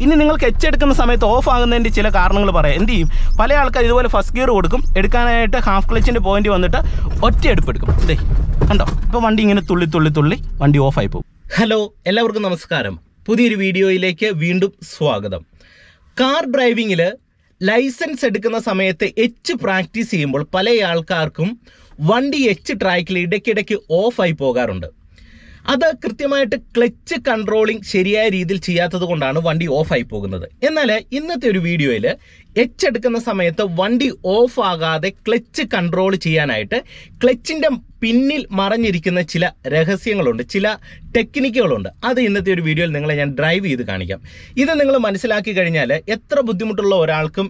ഇനി നിങ്ങൾക്ക് എച്ചെടുക്കുന്ന സമയത്ത് ഓഫ് ആകുന്നതിൻ്റെ ചില കാരണങ്ങൾ പറയാം. എന്ത് ചെയ്യും, പല ആൾക്കാർ ഇതുപോലെ ഫസ്റ്റ് ഗിയർ കൊടുക്കും, എടുക്കാനായിട്ട് ഹാഫ് ക്ലച്ചിൻ്റെ പോയിന്റ് വന്നിട്ട് ഒറ്റ എടുക്കും. ഇതേ കണ്ടോ, ഇപ്പോൾ വണ്ടി ഇങ്ങനെ തുള്ളി വണ്ടി ഓഫായി പോകും. ഹലോ, എല്ലാവർക്കും നമസ്കാരം. പുതിയൊരു വീഡിയോയിലേക്ക് വീണ്ടും സ്വാഗതം. കാർ ഡ്രൈവിങ്ങിൽ ലൈസൻസ് എടുക്കുന്ന സമയത്ത് എച്ച് പ്രാക്ടീസ് ചെയ്യുമ്പോൾ പല ആൾക്കാർക്കും വണ്ടി എച്ച് ട്രാക്കിൽ ഇടയ്ക്കിടയ്ക്ക് ഓഫായി പോകാറുണ്ട്. അത് കൃത്യമായിട്ട് ക്ലച്ച് കൺട്രോളിങ് ശരിയായ രീതിയിൽ ചെയ്യാത്തത് കൊണ്ടാണ് വണ്ടി ഓഫായി പോകുന്നത്. എന്നാൽ ഇന്നത്തെ ഒരു വീഡിയോയിൽ എച്ച് എടുക്കുന്ന സമയത്ത് വണ്ടി ഓഫ് ആകാതെ ക്ലച്ച് കൺട്രോൾ ചെയ്യാനായിട്ട് ക്ലച്ചിൻ്റെ പിന്നിൽ മറഞ്ഞിരിക്കുന്ന ചില രഹസ്യങ്ങളുണ്ട്, ചില ടെക്നിക്കുകളുണ്ട്. അത് ഇന്നത്തെ ഒരു വീഡിയോയിൽ നിങ്ങളെ ഞാൻ ഡ്രൈവ് ചെയ്ത് കാണിക്കാം. ഇത് നിങ്ങൾ മനസ്സിലാക്കി കഴിഞ്ഞാൽ എത്ര ബുദ്ധിമുട്ടുള്ള ഒരാൾക്കും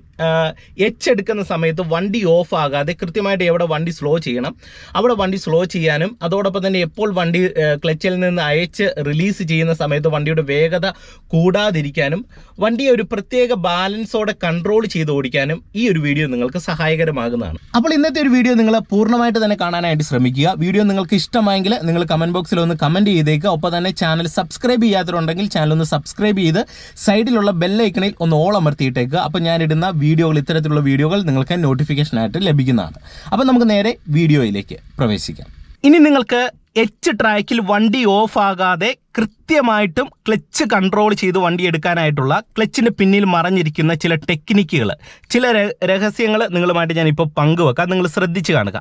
എച്ച് എടുക്കുന്ന സമയത്ത് വണ്ടി ഓഫ് ആകാതെ കൃത്യമായിട്ട് എവിടെ വണ്ടി സ്ലോ ചെയ്യണം അവിടെ വണ്ടി സ്ലോ ചെയ്യാനും, അതോടൊപ്പം തന്നെ എപ്പോൾ വണ്ടി ക്ലച്ചിൽ നിന്ന് അയച്ച് റിലീസ് ചെയ്യുന്ന സമയത്ത് വണ്ടിയുടെ വേഗത കൂടാതിരിക്കാനും, വണ്ടിയെ ഒരു പ്രത്യേക ബാലൻസോടെ കൺട്രോൾ ചെയ്ത് ഓടിക്കാനും ഈ ഒരു വീഡിയോ നിങ്ങൾക്ക് സഹായകരമാകുന്നതാണ്. അപ്പോൾ ഇന്നത്തെ ഒരു വീഡിയോ നിങ്ങൾ പൂർണ്ണമായിട്ട് തന്നെ കാണാനായിട്ട് ശ്രമിക്കുക. വീഡിയോ നിങ്ങൾക്ക് ഇഷ്ടമായെങ്കിൽ നിങ്ങൾ കമന്റ് ബോക്സിൽ ഒന്ന് കമന്റ് ചെയ്തേക്കുക. ഒപ്പം തന്നെ ചാനൽ സബ്സ്ക്രൈബ് ചെയ്യാത്തവരുണ്ടെങ്കിൽ ചാനൽ ഒന്ന് സബ്സ്ക്രൈബ് ചെയ്ത് സൈഡിലുള്ള ബെല്ലൈക്കണിൽ ഒന്ന് ഓൾ അമർത്തിയിട്ടേക്കുക. അപ്പോൾ ഞാനിടുന്ന വീഡിയോകൾ, ഇത്തരത്തിലുള്ള വീഡിയോകൾ നിങ്ങൾക്ക് നോട്ടിഫിക്കേഷനായിട്ട് ലഭിക്കുന്നതാണ്. അപ്പോൾ നമുക്ക് നേരെ വീഡിയോയിലേക്ക് പ്രവേശിക്കാം. ഇനി നിങ്ങൾക്ക് എച്ച് ട്രാക്കിൽ വണ്ടി ഓഫ് ആകാതെ കൃത്യമായിട്ടും ക്ലച്ച് കൺട്രോൾ ചെയ്ത് വണ്ടി എടുക്കാനായിട്ടുള്ള ക്ലച്ചിൻ്റെ പിന്നിൽ മറഞ്ഞിരിക്കുന്ന ചില ടെക്നിക്കുകൾ, ചില രഹസ്യങ്ങൾ നിങ്ങളുമായിട്ട് ഞാനിപ്പോൾ പങ്കുവെക്കാം. നിങ്ങൾ ശ്രദ്ധിച്ച് കാണുക.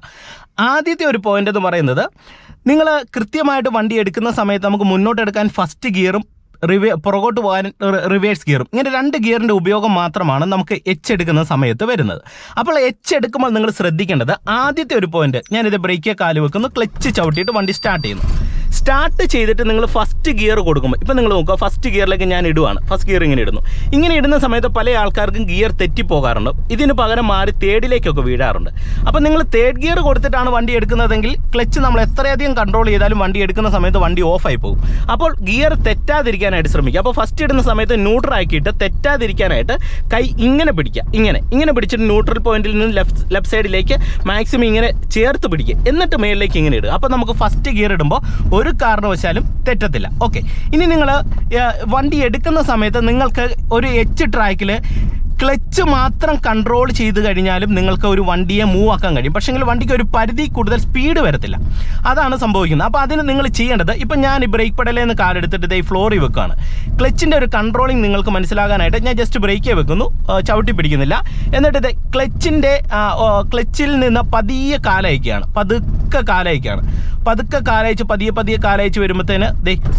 ആദ്യത്തെ ഒരു പോയിന്റ് എന്ന് പറയുന്നത്, നിങ്ങൾ കൃത്യമായിട്ട് വണ്ടി എടുക്കുന്ന സമയത്ത് നമുക്ക് മുന്നോട്ടെടുക്കാൻ ഫസ്റ്റ് ഗിയറും പുറകോട്ട് പോകാൻ റിവേഴ്സ് ഗിയറും, ഇങ്ങനെ 2 ഗിയറിൻ്റെ ഉപയോഗം മാത്രമാണ് നമുക്ക് എച്ച് എടുക്കുന്ന സമയത്ത് വരുന്നത്. അപ്പോൾ എച്ച് എടുക്കുമ്പോൾ നിങ്ങൾ ശ്രദ്ധിക്കേണ്ടത് ആദ്യത്തെ ഒരു പോയിന്റ്, ഞാനിത് ബ്രേക്കേ കാല് വെക്കുന്നു, ക്ലച്ച് ചവിട്ടിയിട്ട് വണ്ടി സ്റ്റാർട്ട് ചെയ്യുന്നു. സ്റ്റാർട്ട് ചെയ്തിട്ട് നിങ്ങൾ ഫസ്റ്റ് ഗിയർ കൊടുക്കുമ്പോൾ, ഇപ്പം നിങ്ങൾ നോക്കുക, ഫസ്റ്റ് ഗിയറിലേക്ക് ഞാൻ ഇടുവാണ്. ഫസ്റ്റ് ഗിയർ ഇങ്ങനെ ഇടുന്നു. ഇങ്ങനെ ഇടുന്ന സമയത്ത് പല ആൾക്കാർക്കും ഗിയർ തെറ്റിപ്പോകാറുണ്ട്. ഇതിന് പകരം മാറി തേർഡിലേക്കൊക്കെ വീഴാറുണ്ട്. അപ്പോൾ നിങ്ങൾ തേർഡ് ഗിയർ കൊടുത്തിട്ടാണ് വണ്ടി എടുക്കുന്നതെങ്കിൽ ക്ലച്ച് നമ്മൾ എത്രയധികം കൺട്രോൾ ചെയ്താലും വണ്ടി എടുക്കുന്ന സമയത്ത് വണ്ടി ഓഫായി പോകും. അപ്പോൾ ഗിയർ തെറ്റാതിരിക്കാനായിട്ട് ശ്രമിക്കുക. അപ്പോൾ ഫസ്റ്റ് ഇടുന്ന സമയത്ത് ന്യൂട്രൽ ആക്കിയിട്ട് തെറ്റാതിരിക്കാനായിട്ട് കൈ ഇങ്ങനെ പിടിക്കുക. ഇങ്ങനെ പിടിച്ചിട്ട് ന്യൂട്രൽ പോയിന്റിൽ നിന്ന് ലെഫ്റ്റ് സൈഡിലേക്ക് മാക്സിമം ഇങ്ങനെ ചേർത്ത് പിടിക്കുക. എന്നിട്ട് മേളിലേക്ക് ഇങ്ങനെ ഇടുക. അപ്പോൾ നമുക്ക് ഫസ്റ്റ് ഗിയർ ഇടുമ്പോൾ ഒരു കാരണവശാലും തെറ്റത്തില്ല. ഓക്കെ, ഇനി നിങ്ങൾ വണ്ടി എടുക്കുന്ന സമയത്ത് നിങ്ങൾക്ക് ഒരു എച്ച് ട്രാക്കിൽ ക്ലച്ച് മാത്രം കൺട്രോൾ ചെയ്ത് കഴിഞ്ഞാലും നിങ്ങൾക്ക് ഒരു വണ്ടിയെ മൂവ് ആക്കാൻ കഴിയും. പക്ഷേങ്കിൽ വണ്ടിക്ക് ഒരു പരിധി കൂടുതൽ സ്പീഡ് വരത്തില്ല. അതാണ് സംഭവിക്കുന്നത്. അപ്പോൾ അതിന് നിങ്ങൾ ചെയ്യേണ്ടത്, ഇപ്പം ഞാൻ ഈ ബ്രേക്ക് പെഡലിൽ നിന്ന് കാലെടുത്തിട്ട് ഇതേ ഫ്ലോറിൽ വെക്കുകയാണ്. ക്ലച്ചിൻ്റെ ഒരു കൺട്രോളിങ് നിങ്ങൾക്ക് മനസ്സിലാകാനായിട്ട് ഞാൻ ജസ്റ്റ് ബ്രേക്കേ വെക്കുന്നു, ചവിട്ടി പിടിക്കുന്നില്ല. എന്നിട്ട് ഇത് ക്ലച്ചിൽ നിന്ന് പതിയെ കാലയക്കുകയാണ്, പതുക്കെ കാലയച്ച് പതിയെ കാലയച്ച് വരുമ്പോഴത്തേന്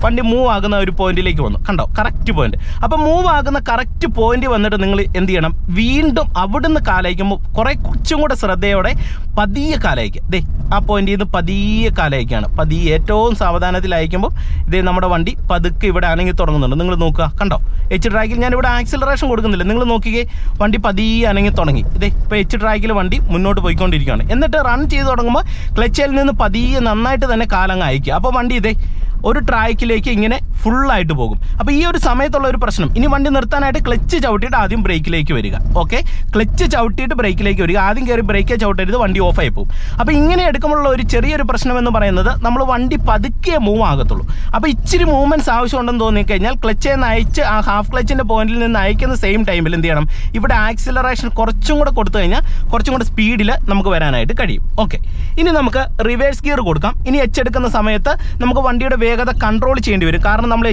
വണ്ടി മൂവ് ആകുന്ന ഒരു പോയിന്റിലേക്ക് വന്നു. കണ്ടോ, കറക്റ്റ് പോയിന്റ്. അപ്പോൾ മൂവ് ആകുന്ന കറക്റ്റ് പോയിന്റ് വന്നിട്ട് നിങ്ങൾ എന്ത് ചെയ്യണം, വീണ്ടും അവിടുന്ന് കാലയക്കുമ്പോൾ കുറച്ചും കൂടെ ശ്രദ്ധയോടെ പതിയെ കാലയക്കുക. ആ പോയിന്റിൽ നിന്ന് പതിയെ കാലയക്കുകയാണ്. പതിയെ ഏറ്റവും സാവധാനത്തിൽ അയക്കുമ്പോൾ നമ്മുടെ വണ്ടി പതുക്കെ ഇവിടെ അനങ്ങി തുടങ്ങുന്നുണ്ട്. നിങ്ങൾ നോക്കുക, കണ്ടോ, എച്ച് ട്രാക്കിൽ ഞാൻ ഇവിടെ ആക്സിലറേഷൻ കൊടുക്കുന്നില്ല. നിങ്ങൾ നോക്കിയേ, വണ്ടി പതിയെ അനങ്ങി തുടങ്ങി. ഇപ്പോൾ എച്ച് ട്രാക്കിൽ വണ്ടി മുന്നോട്ട് പോയിക്കൊണ്ടിരിക്കുകയാണ്. എന്നിട്ട് റൺ ചെയ്ത് തുടങ്ങുമ്പോൾ ക്ലച്ചിൽ നിന്ന് പതിയെ നന്നായിട്ട് തന്നെ കാലങ്ങ് അയക്കുക. അപ്പോൾ വണ്ടി ഒരു ട്രാക്കിലേക്ക് ഇങ്ങനെ ഫുള്ളായിട്ട് പോകും. അപ്പോൾ ഈ ഒരു സമയത്തുള്ള ഒരു പ്രശ്നം, ഇനി വണ്ടി നിർത്താനായിട്ട് ക്ലച്ച് ചവിട്ടിയിട്ട് ആദ്യം ബ്രേക്കിലേക്ക് വരിക. ഓക്കെ, ക്ലച്ച് ചവിട്ടിയിട്ട് ബ്രേക്കിലേക്ക് വരിക. ആദ്യം കയറി ബ്രേക്കേ ചവിട്ടരുത്, വണ്ടി ഓഫായി പോകും. അപ്പോൾ ഇങ്ങനെ എടുക്കുമ്പോഴുള്ള ഒരു ചെറിയൊരു പ്രശ്നം എന്ന് പറയുന്നത്, നമ്മൾ വണ്ടി പതുക്കെ മൂവ് ആകത്തുള്ളൂ. അപ്പോൾ ഇച്ചിരി മൂവ്മെൻറ്റ്സ് ആവശ്യമുണ്ടെന്ന് തോന്നിക്കഴിഞ്ഞാൽ ക്ലച്ചിൽ നിന്ന് അയച്ച് ആ ഹാഫ് ക്ലച്ചിൻ്റെ പോയിന്റിൽ നിന്ന് അയക്കുന്ന സെയിം ടൈമിൽ എന്ത് ചെയ്യണം, ഇവിടെ ആക്സിലറേഷൻ കുറച്ചും കൂടെ കൊടുത്തു കഴിഞ്ഞാൽ കുറച്ചും കൂടെ സ്പീഡിൽ നമുക്ക് വരാനായിട്ട് കഴിയും. ഓക്കെ, ഇനി നമുക്ക് റിവേഴ്സ് ഗിയർ കൊടുക്കാം. ഇനി എച്ച് എടുക്കുന്ന സമയത്ത് നമുക്ക് വണ്ടിയുടെ വേഗത കൺട്രോൾ ചെയ്യേണ്ടി വരും. കാരണം നമ്മൾ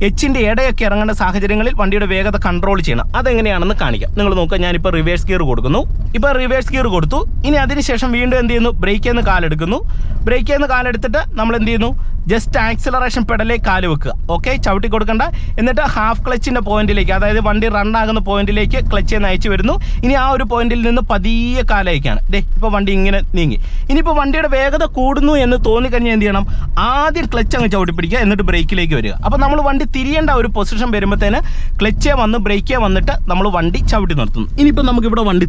എച്ചിൻ്റെ ഇടയൊക്കെ ഇറങ്ങേണ്ട സാഹചര്യങ്ങളിൽ വണ്ടിയുടെ വേഗത കൺട്രോൾ ചെയ്യണം. അതെങ്ങനെയാണെന്ന് കാണിക്കാം. നിങ്ങൾ നോക്കുക, ഞാനിപ്പോൾ റിവേഴ്സ് ഗിയർ കൊടുക്കുന്നു. ഇപ്പോൾ റിവേഴ്സ് ഗിയർ കൊടുത്തു. ഇനി അതിനുശേഷം വീണ്ടും എന്ത് ചെയ്യുന്നു, ബ്രേക്കിൽ നിന്ന് കാലെടുക്കുന്നു. ബ്രേക്കിൽ നിന്ന് കാലെടുത്തിട്ട് നമ്മൾ എന്ത് ചെയ്യുന്നു, ജസ്റ്റ് ആക്സിലറേഷൻ പെഡലിലേക്ക് കാല് വെക്കുക. ഓക്കെ, ചവിട്ടി കൊടുക്കണ്ട. എന്നിട്ട് ഹാഫ് ക്ലച്ചിൻ്റെ പോയിന്റിലേക്ക്, അതായത് വണ്ടി റണ്ണാകുന്ന പോയിന്റിലേക്ക് ക്ലച്ചിൽ നിന്ന് അയച്ചു വരുന്നു. ഇനി ആ ഒരു പോയിന്റിൽ നിന്ന് പതിയെ കാലയക്കാണ്. ഇപ്പോൾ വണ്ടി ഇങ്ങനെ നീങ്ങി. ഇനിയിപ്പോൾ വണ്ടിയുടെ വേഗത കൂടുന്നു എന്ന് തോന്നിക്കഴിഞ്ഞാൽ എന്ത് ചെയ്യണം, ആദ്യം ക്ലച്ച് അങ്ങ് ചവിട്ടി പിടിക്കുക, എന്നിട്ട് ബ്രേക്കിലേക്ക് വരിക. അപ്പോൾ നമ്മൾ വണ്ടി തിരിയേണ്ട ഒരു പൊസിഷൻ വരുമ്പോഴത്തേന് ക്ലച്ചേ വന്ന് ബ്രേക്കേ വന്നിട്ട് നമ്മൾ വണ്ടി ചവിട്ടി നിർത്തുന്നു. ഇനിയിപ്പോൾ നമുക്കിവിടെ വണ്ടി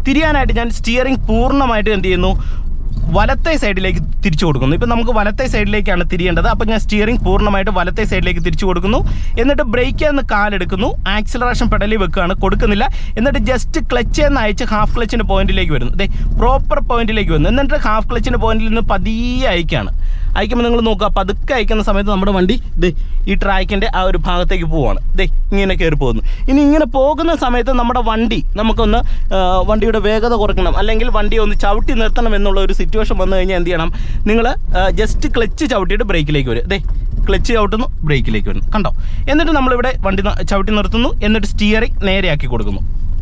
തിരിയാനായിട്ട് ഞാൻ സ്റ്റിയറിംഗ് പൂർണ്ണമായിട്ട് എന്ത് ചെയ്യുന്നു, വലത്തെ സൈഡിലേക്ക് തിരിച്ചു കൊടുക്കുന്നു. ഇപ്പം നമുക്ക് വലത്തെ സൈഡിലേക്കാണ് തിരിയേണ്ടത്. അപ്പോൾ ഞാൻ സ്റ്റിയറിംഗ് പൂർണ്ണമായിട്ട് വലത്തെ സൈഡിലേക്ക് തിരിച്ചു കൊടുക്കുന്നു. എന്നിട്ട് ബ്രേക്കിൽ നിന്ന് കാലെടുക്കുന്നു, ആക്സിലറേഷൻ പെഡലിൽ വെക്കുകയാണ്, കൊടുക്കുന്നില്ല. എന്നിട്ട് ജസ്റ്റ് ക്ലച്ചിൽ നിന്ന് അയച്ച് ഹാഫ് ക്ലച്ചിൻ്റെ പോയിന്റിലേക്ക് വരുന്നു. പ്രോപ്പർ പോയിന്റിലേക്ക് വരുന്നു. എന്നിട്ട് ഹാഫ് ക്ലച്ചിൻ്റെ പോയിന്റിൽ നിന്ന് പതിയെ അയക്കുകയാണ്. അയക്കുമ്പോൾ നിങ്ങൾ നോക്കുക, പതുക്കെ അയക്കുന്ന സമയത്ത് നമ്മുടെ വണ്ടി ഈ ട്രാക്കിൻ്റെ ആ ഒരു ഭാഗത്തേക്ക് പോവുകയാണ്. ഇങ്ങനെ കയറി പോകുന്നു. ഇനി ഇങ്ങനെ പോകുന്ന സമയത്ത് നമ്മുടെ വണ്ടി നമുക്കൊന്ന് വണ്ടിയുടെ വേഗത കുറയ്ക്കണം, അല്ലെങ്കിൽ വണ്ടി ഒന്ന് ചവിട്ടി നിർത്തണം എന്നുള്ള ഒരു സിറ്റുവേഷൻ വന്നു കഴിഞ്ഞാൽ എന്ത് ചെയ്യണം, നിങ്ങൾ ജസ്റ്റ് ക്ലച്ച് ചവിട്ടിയിട്ട് ബ്രേക്കിലേക്ക് വരും. ക്ലച്ച് ചവിട്ടുന്നു, ബ്രേക്കിലേക്ക് വരുന്നു, കണ്ടോ. എന്നിട്ട് നമ്മളിവിടെ വണ്ടി ചവിട്ടി നിർത്തുന്നു, എന്നിട്ട് സ്റ്റിയറിംഗ് നേരെയാക്കി കൊടുക്കുന്നു.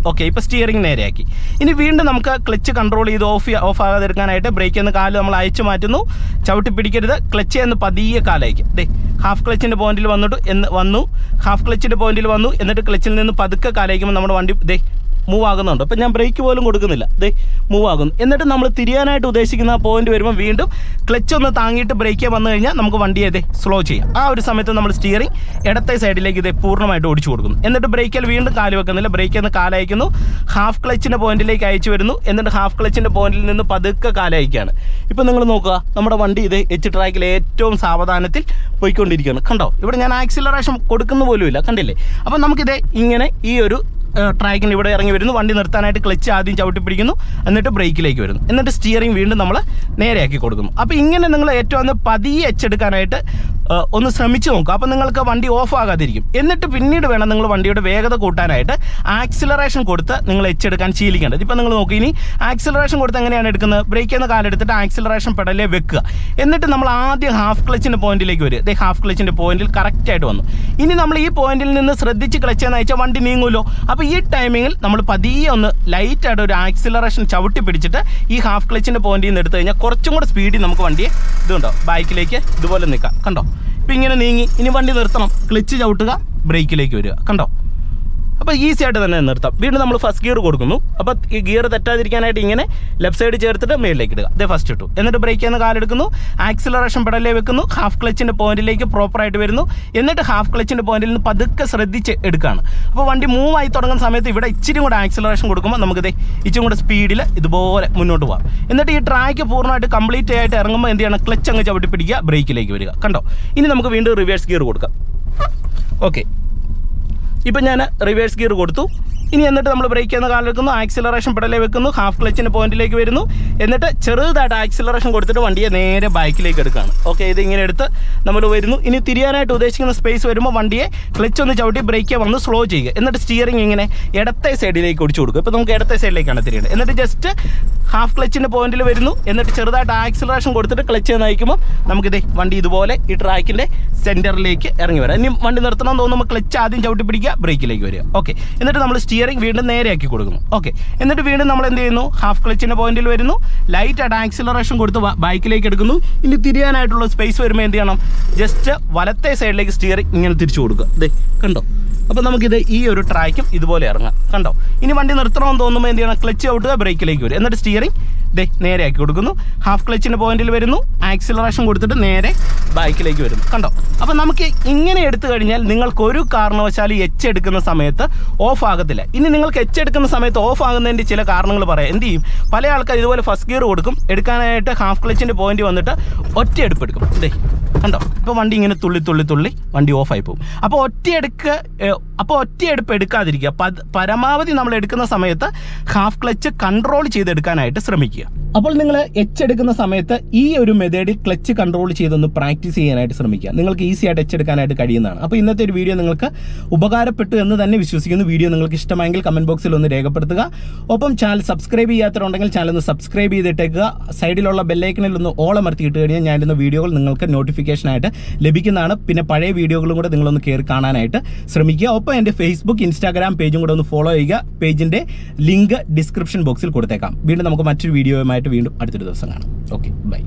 ഓക്കെ, ഇപ്പോൾ സ്റ്റിയറിംഗ് നേരെയാക്കി. ഇനി വീണ്ടും നമുക്ക് ക്ലച്ച് കൺട്രോൾ ചെയ്ത് ഓഫ് ആകാതിരിക്കാനായിട്ട് ബ്രേക്കിൽ നിന്ന് കാല് നമ്മൾ അയച്ചു മാറ്റുന്നു. ചവിട്ടി പിടിക്കരുത്, ക്ലച്ച് എന്ന് പതിയെ കാലയക്കും. ഹാഫ് ക്ലച്ചിൻ്റെ പോയിന്റിൽ വന്നു, ഹാഫ് ക്ലച്ചിൻ്റെ പോയിന്റിൽ വന്നു, എന്നിട്ട് ക്ലച്ചിൽ നിന്ന് പതുക്കെ കാലയക്കുമ്പോൾ നമ്മുടെ വണ്ടി മൂവ് ആകുന്നുണ്ട്. അപ്പം ഞാൻ ബ്രേക്ക് പോലും കൊടുക്കുന്നില്ല, മൂവ് ആകുന്നു. എന്നിട്ട് നമ്മൾ തിരിയാനായിട്ട് ഉദ്ദേശിക്കുന്ന ആ പോയിന്റ് വരുമ്പോൾ വീണ്ടും ക്ലച്ച് ഒന്ന് താങ്ങിയിട്ട് ബ്രേക്ക് വന്നു കഴിഞ്ഞാൽ നമുക്ക് വണ്ടിയെ സ്ലോ ചെയ്യാം. ആ ഒരു സമയത്ത് നമ്മൾ സ്റ്റിയറിംഗ് ഇടത്തെ സൈഡിലേക്ക് പൂർണ്ണമായിട്ട് ഓടിച്ചു കൊടുക്കുന്നു. എന്നിട്ട് ബ്രേക്കിൽ വീണ്ടും കാല് വെക്കുന്നില്ല, ബ്രേക്കിൽ നിന്ന് കാലയക്കുന്നു, ഹാഫ് ക്ലച്ചിൻ്റെ പോയിന്റിലേക്ക് അയച്ചു വരുന്നു, എന്നിട്ട് ഹാഫ് ക്ലച്ചിൻ്റെ പോയിന്റിൽ നിന്ന് പതുക്കെ കാലയക്കുകയാണ്. ഇപ്പം നിങ്ങൾ നോക്കുക, നമ്മുടെ വണ്ടി എച്ച് ട്രാക്കിൽ ഏറ്റവും സാവധാനത്തിൽ പോയിക്കൊണ്ടിരിക്കുകയാണ്. കണ്ടോ, ഇവിടെ ഞാൻ ആക്സിലറേഷൻ കൊടുക്കുന്ന പോലും ഇല്ല, കണ്ടില്ലേ. അപ്പം നമുക്കിത് ഇങ്ങനെ ഈ ഒരു ട്രാക്കിന് ഇവിടെ ഇറങ്ങി വരുന്നു, വണ്ടി നിർത്താനായിട്ട് ക്ലച്ച് ആദ്യം ചവിട്ടി പിടിക്കുന്നു, എന്നിട്ട് ബ്രേക്കിലേക്ക് വരുന്നു, എന്നിട്ട് സ്റ്റിയറിംഗ് വീണ്ടും നമ്മൾ നേരെയാക്കി കൊടുക്കുന്നു. അപ്പോൾ ഇങ്ങനെ നിങ്ങൾ ഏറ്റവും പതിയെ എച്ചെടുക്കാനായിട്ട് ഒന്ന് ശ്രമിച്ചു നോക്കുക. അപ്പോൾ നിങ്ങൾക്ക് വണ്ടി ഓഫ് ആകാതിരിക്കും. എന്നിട്ട് പിന്നീട് വേണം നിങ്ങൾ വണ്ടിയുടെ വേഗത കൂട്ടാനായിട്ട് ആക്സിലറേഷൻ കൊടുത്ത് നിങ്ങൾ എച്ചെടുക്കാൻ ശീലിക്കേണ്ടത്. ഇപ്പോൾ നിങ്ങൾ നോക്കി, ഇനി ആക്സിലറേഷൻ കൊടുത്ത് എങ്ങനെയാണ് എടുക്കുന്നത്, ബ്രേക്കിൽ നിന്ന് കാലെടുത്തിട്ട് ആക്സിലറേഷൻ പെടലേ വെക്കുക. എന്നിട്ട് നമ്മൾ ആദ്യം ഹാഫ് ക്ലച്ചിൻ്റെ പോയിന്റിലേക്ക് വരിക. ഹാഫ് ക്ലച്ചിൻ്റെ പോയിന്റിൽ കറക്റ്റായിട്ട് വന്നു. ഇനി നമ്മൾ ഈ പോയിന്റിൽ നിന്ന് ശ്രദ്ധിച്ച് ക്ലച്ച് നയിച്ചാൽ വണ്ടി നീങ്ങുമല്ലോ. അപ്പോൾ ഈ ടൈമിങ്ങിൽ നമ്മൾ പതിയെ ഒന്ന് ലൈറ്റായിട്ട് ഒരു ആക്സിലറേഷൻ ചവിട്ടി പിടിച്ചിട്ട് ഈ ഹാഫ് ക്ലച്ചിൻ്റെ പോയിന്റിൽ നിന്ന് എടുത്തു കഴിഞ്ഞാൽ കുറച്ചും കൂടെ സ്പീഡിൽ നമുക്ക് വണ്ടിയെ ഇതുണ്ടോ ബൈക്കിലേക്ക് ഇതുപോലെ നിൽക്കാം. കണ്ടോ, ഇപ്പം ഇങ്ങനെ നീങ്ങി. ഇനി വണ്ടി നിർത്തണം, ക്ലച്ച് ചവിട്ടുക, ബ്രേക്കിലേക്ക് വരിക. കണ്ടോ, അപ്പോൾ ഈസി ആയിട്ട് തന്നെ നിർത്താം. വീണ്ടും നമ്മൾ ഫസ്റ്റ് ഗിയർ കൊടുക്കുന്നു. അപ്പോൾ ഈ ഗിയർ തെറ്റാതിരിക്കാനായിട്ട് ഇങ്ങനെ ലെഫ്റ്റ് സൈഡ് ചേർത്തിട്ട് മേളിലേക്ക് ഇടുക. ഫസ്റ്റ് ഇട്ടു, എന്നിട്ട് ബ്രേക്കിൽ നിന്ന് കാലെടുക്കുന്നു, ആക്സിലറേഷൻ പെടലേ വെക്കുന്നു, ഹാഫ് ക്ലച്ചിൻ്റെ പോയിന്റിലേക്ക് പ്രോപ്പറായിട്ട് വരുന്നു, എന്നിട്ട് ഹാഫ് ക്ലച്ചിൻ്റെ പോയിന്റിൽ നിന്ന് പതുക്കെ ശ്രദ്ധിച്ച് എടുക്കുകയാണ്. അപ്പോൾ വണ്ടി മൂവ് ആയി തുടങ്ങുന്ന സമയത്ത് ഇവിടെ ഇച്ചിരി കൂടെ ആക്സിലറേഷൻ കൊടുക്കുമ്പോൾ നമുക്കിത് ഇച്ചിരി കൂടെ സ്പീഡിൽ ഇതുപോലെ മുന്നോട്ട് പോകാം. എന്നിട്ട് ഈ ട്രാക്ക് പൂർണ്ണമായിട്ട് കംപ്ലീറ്റ് ആയിട്ട് ഇറങ്ങുമ്പോൾ എന്ത് ചെയ്യണം, ക്ലച്ച് അങ്ങ് ചവിട്ടി പിടിക്കുക, ബ്രേക്കിലേക്ക് വരിക. കണ്ടോ, ഇനി നമുക്ക് വീണ്ടും റിവേഴ്സ് ഗിയർ കൊടുക്കാം. ഓക്കെ, ഇപ്പം ഞാൻ റിവേഴ്സ് ഗിയർ കൊടുത്തു. ഇനി എന്നിട്ട് നമ്മൾ ബ്രേക്ക് ചെയ്യുന്ന കാലെടുക്കുന്നു, ആക്സിലറേഷൻ പെടലേ വെക്കുന്നു, ഹാഫ് ക്ലച്ചിൻ്റെ പോയിന്റിലേക്ക് വരുന്നു, എന്നിട്ട് ചെറുതായിട്ട് ആക്സിലറേഷൻ കൊടുത്തിട്ട് വണ്ടിയെ നേരെ ബൈക്കിലേക്ക് എടുക്കുകയാണ്. ഓക്കെ, ഇതിങ്ങനെ എടുത്ത് നമ്മൾ വരുന്നു. ഇനി തിരിയാനായിട്ട് ഉദ്ദേശിക്കുന്ന സ്പേസ് വരുമ്പോൾ വണ്ടിയെ ക്ലച്ച് ഒന്ന് ചവിട്ടി ബ്രേക്ക് വന്ന് സ്ലോ ചെയ്യുക. എന്നിട്ട് സ്റ്റിയറിംഗ് ഇങ്ങനെ ഇടത്തെ സൈഡിലേക്ക് ഒടിച്ചു കൊടുക്കുക. ഇപ്പോൾ നമുക്ക് ഇടത്തെ സൈഡിലേക്കാണ് തിരിയേണ്ടത്. എന്നിട്ട് ജസ്റ്റ് ഹാഫ് ക്ലച്ചിൻ്റെ പോയിന്റിൽ വരുന്നു, എന്നിട്ട് ചെറുതായിട്ട് ആക്സിലറേഷൻ കൊടുത്തിട്ട് ക്ലച്ച് നയിക്കുമ്പോൾ നമുക്കിത് വണ്ടി ഇതുപോലെ ഈ ട്രാക്കിൻ്റെ സെൻറ്ററിലേക്ക് ഇറങ്ങി വരാം. ഇനി വണ്ടി നിർത്തണമെന്ന് തോന്നുമ്പോൾ ക്ലച്ച് ആദ്യം ചവിട്ടി പിടിക്കുക, ബ്രേക്കിലേക്ക് വരിക. ഓക്കെ, എന്നിട്ട് നമ്മൾ സ്റ്റിയറിംഗ് വീണ്ടും നേരെയാക്കി കൊടുക്കുന്നു. ഓക്കെ, എന്നിട്ട് വീണ്ടും നമ്മൾ എന്ത് ചെയ്യുന്നു, ഹാഫ് ക്ലച്ചിൻ്റെ പോയിന്റിൽ വരുന്നു, ലൈറ്റായിട്ട് ആക്സിലറേഷൻ കൊടുത്ത് ബൈക്കിലേക്ക് എടുക്കുന്നു. ഇനി തിരിയാനായിട്ടുള്ള സ്പേസ് വരുമ്പോൾ എന്ത് ചെയ്യണം, ജസ്റ്റ് വലത്തെ സൈഡിലേക്ക് സ്റ്റിയറിംഗ് ഇങ്ങനെ തിരിച്ചു കൊടുക്കുക. കണ്ടോ, അപ്പോൾ നമുക്കിത് ഈ ഒരു ട്രാക്കും ഇതുപോലെ ഇറങ്ങാം. കണ്ടോ, ഇനി വണ്ടി നിർത്തണമെന്ന് തോന്നുമ്പോൾ എന്ത് ചെയ്യണം, ക്ലച്ച് ഔട്ടുക, ബ്രേക്കിലേക്ക് വരും, എന്നിട്ട് സ്റ്റിയറിംഗ് നേരെയാക്കി കൊടുക്കുന്നു, ഹാഫ് ക്ലച്ചിൻ്റെ പോയിന്റിൽ വരുന്നു, ആക്സിലറേഷൻ കൊടുത്തിട്ട് നേരെ ബൈക്കിലേക്ക് വരുന്നു. കണ്ടോ, അപ്പോൾ നമുക്ക് ഇങ്ങനെ എടുത്തു കഴിഞ്ഞാൽ നിങ്ങൾക്ക് ഒരു കാരണവശാലും എച്ച് എടുക്കുന്ന സമയത്ത് ഓഫ് ആകത്തില്ല. ഇനി നിങ്ങൾക്ക് എച്ച് എടുക്കുന്ന സമയത്ത് ഓഫ് ആകുന്നതിൻ്റെ ചില കാരണങ്ങൾ പറയാം. എന്ത് ചെയ്യും, പല ആൾക്കാർ ഇതുപോലെ ഫസ്റ്റ് ഗിയർ കൊടുക്കും, എടുക്കാനായിട്ട് ഹാഫ് ക്ലച്ചിൻ്റെ പോയിന്റ് വന്നിട്ട് ഒറ്റ എടുപ്പ് എടുക്കും. കണ്ടോ, ഇപ്പോൾ വണ്ടി ഇങ്ങനെ തുള്ളി വണ്ടി ഓഫായി പോകും. അപ്പോൾ ഒറ്റയെടുപ്പ് എടുക്കാതിരിക്കുക. പരമാവധി നമ്മൾ എടുക്കുന്ന സമയത്ത് ഹാഫ് ക്ലച്ച് കൺട്രോൾ ചെയ്തെടുക്കാനായിട്ട് ശ്രമിക്കുക. അപ്പോൾ നിങ്ങൾ എച്ച് എടുക്കുന്ന സമയത്ത് ഈ ഒരു മെത്തേഡിൽ ക്ലച്ച് കൺട്രോൾ ചെയ്തൊന്ന് പ്രാക്ടീസ് ചെയ്യാനായിട്ട് ശ്രമിക്കുക. നിങ്ങൾക്ക് ഈസി ആയിട്ട് എച്ച് എടുക്കാനായിട്ട് കഴിയുന്നതാണ്. അപ്പോൾ ഇന്നത്തെ ഒരു വീഡിയോ നിങ്ങൾക്ക് ഉപകാരപ്പെട്ടു എന്ന് തന്നെ വിശ്വസിക്കുന്നു. വീഡിയോ നിങ്ങൾക്ക് ഇഷ്ടമായെങ്കിൽ കമന്റ് ബോക്സിൽ ഒന്ന് രേഖപ്പെടുത്തുക. ഒപ്പം ചാനൽ സബ്സ്ക്രൈബ് ചെയ്യാത്തവരുണ്ടെങ്കിൽ ചാനൽ ഒന്ന് സബ്സ്ക്രൈബ് ചെയ്തിട്ടേക്കുക. സൈഡിലുള്ള ബെല്ലൈക്കണിൽ ഒന്ന് ഓൾ അമർത്തി ഇട്ട് കഴിഞ്ഞാൽ ഞാൻ ഇടുന്ന വീഡിയോകൾ നിങ്ങൾക്ക് നോട്ടിഫിക്കേഷനായിട്ട് ലഭിക്കുന്നതാണ്. പിന്നെ പഴയ വീഡിയോകളും കൂടെ നിങ്ങളൊന്ന് കയറി കാണാനായിട്ട് ശ്രമിക്കുക. ഒപ്പം എൻ്റെ ഫേസ്ബുക്ക്, ഇൻസ്റ്റാഗ്രാം പേജും കൂടെ ഒന്ന് ഫോളോ ചെയ്യുക. പേജിൻ്റെ ലിങ്ക് ഡിസ്ക്രിപ്ഷൻ ബോക്സിൽ കൊടുത്തേക്കാം. വീണ്ടും നമുക്ക് മറ്റൊരു വീഡിയോയുമായിട്ട് വീണ്ടും അടുത്തൊരു ദിവസം കാണാം. Okay, by.